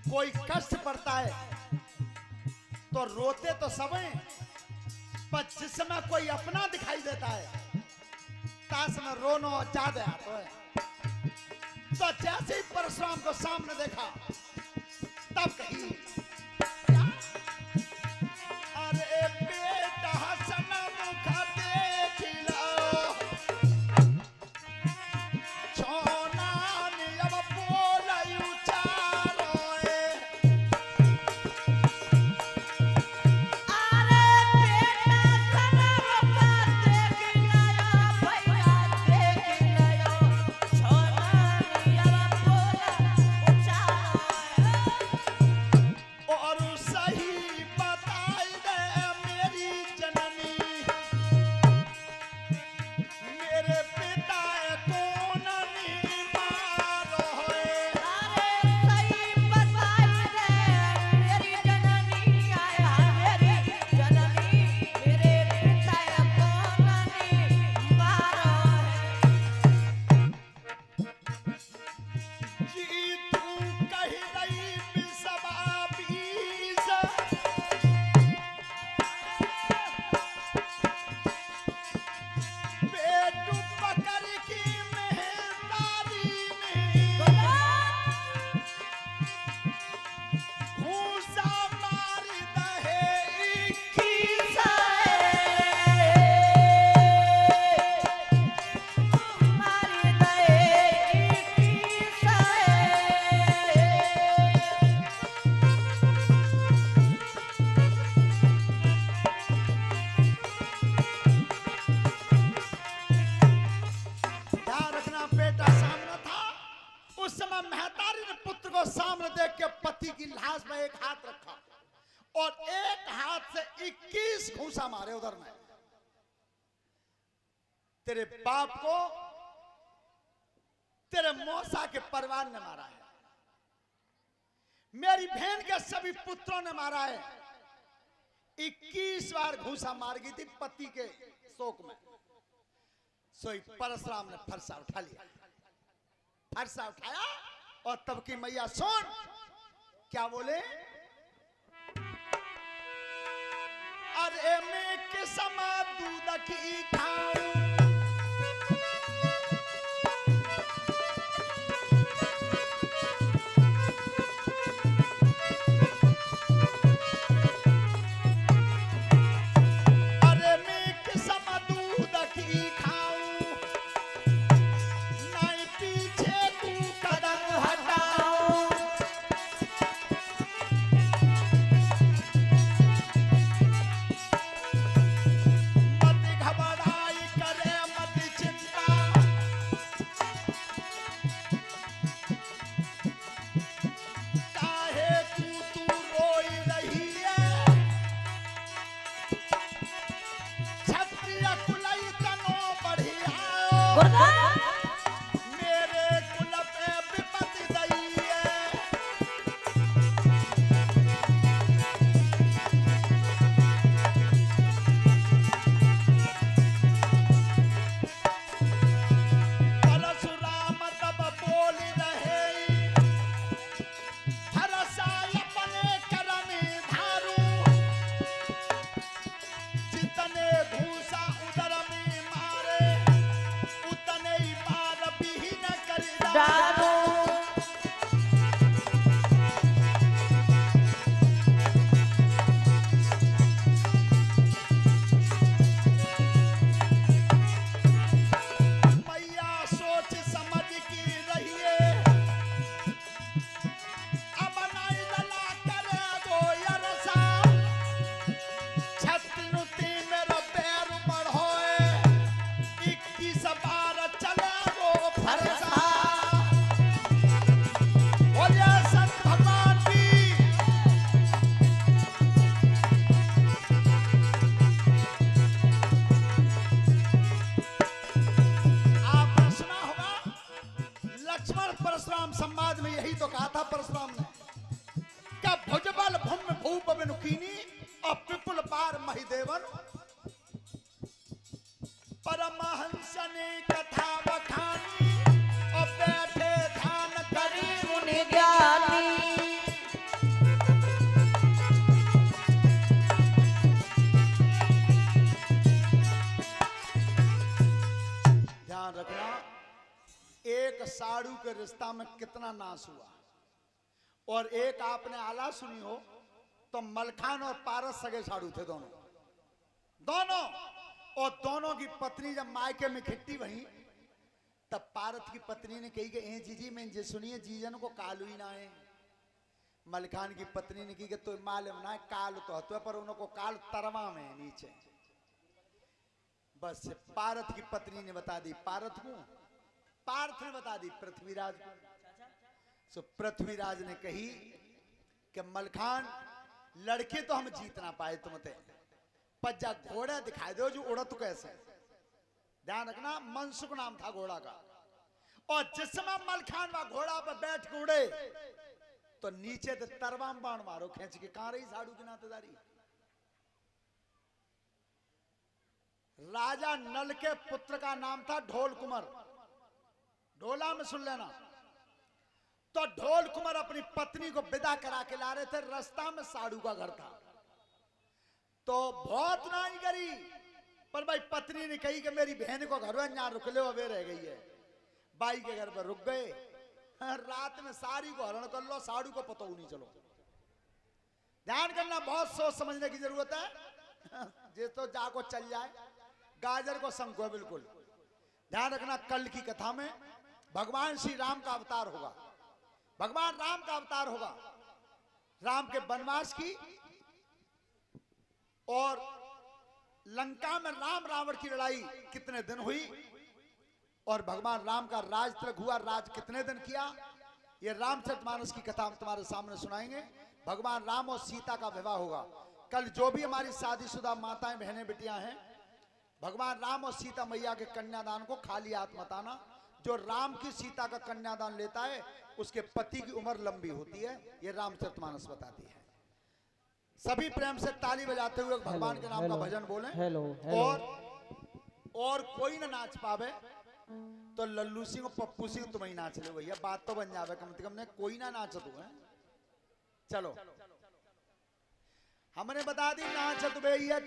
कोई कष्ट पड़ता है तो रोते तो सब हैं, पर जिस समय कोई अपना दिखाई देता है तास में रोनो ज्यादा आता है। तो जैसे ही परशुराम को सामने देखा तब कही, अरे बेटा सनम का देख लो, छोना ने अब बोला उचारो सामने देख के पति की लाश में एक हाथ रखा और एक हाथ से 21 घूंसा मारे उधर में। तेरे बाप को तेरे मौसा के परिवार ने मारा है, मेरी बहन के सभी पुत्रों ने मारा है। 21 बार घूंसा मार गई थी पति के शोक में। सोई परशुराम ने फरसा उठा लिया, फरसा उठाया और तब की मैया सुन क्या बोले, अरे मैं किस्म दूध की खाऊं, अरे मैं किस्म दूध की खाऊं, नहीं पीछे तू कदम हटाओ, मत घबराई करे मत चिंता, काहे तू रोई रही है, क्षत्रिय कुलई तनो बढ़िया, मेरे कुल पे विपत्ति दई है, परशुराम तब बोल रहे, हरसा अपने करम धारू, जितने घूसा उदर में मारे उतने ही मार विहीन कर डालो। मैया सोच समझ की रहिए, अब नहीं लला करे गो यरसा, छत्नुती मेरा पैर बढ़ोए, 21 बार चले गो फरसा। बोलिए संत भगवान की। आपने सुना होगा लक्ष्मण परशुराम संवाद में यही तो कहा था परशुराम ने, क्या भुजबल भूमि भूप बिनुकीनी और पिपुल पार महिदेवन, परमहंस ने कथा बखानी और बैठे ध्यान करी मुनि ज्ञानी, के रिश्ता में कितना नाश हुआ। और एक आपने आला सुनी हो तो मलखान और पारस सगे साड़ू थे दोनों दोनों। और दोनों की पत्नी जब मायके में खिट्टी वही तब पारस की पत्नी ने कही कि ए जीजी मैं जे सुनिए जीजन को कालू ही ना है। मलखान की पत्नी ने कही कि तो मालूम ना है काल तो हतो पर उनको काल तरवा में है नीचे। बस पारस की पत्नी ने बता दी पारस को, पार्थ ने बता दी पृथ्वीराज को। सो पृथ्वीराज ने कही कि मलखान लड़के तो हम जीत ना पाए तुमते, पर जा घोड़ा दिखाई दो जो उड़त कैसे। ध्यान रखना मनसुख नाम था घोड़ा का। और जिस समय मलखान व घोड़ा पर बैठ के उड़े तो नीचे तो तरवाम बाण मारो खींच के। कहां रही साड़ू की नातेदारी। राजा नल के पुत्र का नाम था ढोल कुमार। ढोला में सुन लेना। तो ढोल कुमार अपनी पत्नी को विदा करा के ला रहे थे, रास्ता में साड़ू का घर था। तो बहुत नाई करी पर भाई पत्नी ने कही कि मेरी बहन को घर में यहाँ रुक ले, वे रह गई है। बाई के घर पर रुक गए। रात में सारी को हरण कर लो, साड़ू को पता नहीं चलो। ध्यान करना बहुत सोच समझने की जरूरत है। जिस तो जाको चल जाए गाजर को संको है बिल्कुल। ध्यान रखना कल की कथा में भगवान श्री राम का अवतार होगा। भगवान राम का अवतार होगा। राम के वनवास की और लंका में राम रावण की लड़ाई कितने दिन हुई और भगवान राम का राज तिलक हुआ, राज कितने दिन किया, ये रामचरितमानस की कथा हम तुम्हारे सामने सुनाएंगे। भगवान राम और सीता का विवाह होगा। कल जो भी हमारी शादीशुदा माताएं बहनें बिटियां हैं, भगवान राम और सीता मैया के कन्यादान को खाली हाथ मत आना। जो राम की सीता का कन्यादान लेता है उसके पति की उम्र लंबी होती है, ये रामचरितमानस बताती है। सभी प्रेम से ताली बजाते हुए भगवान के नाम का भजन बोलें। और कोई ना नाच पावे तो लल्लू सिंह और पप्पू सिंह तुम ही नाच ले भैया, बात तो बन जावे कम से कम। ने कोई ना नाच तू है। चलो हमने बता दी नाच भैया।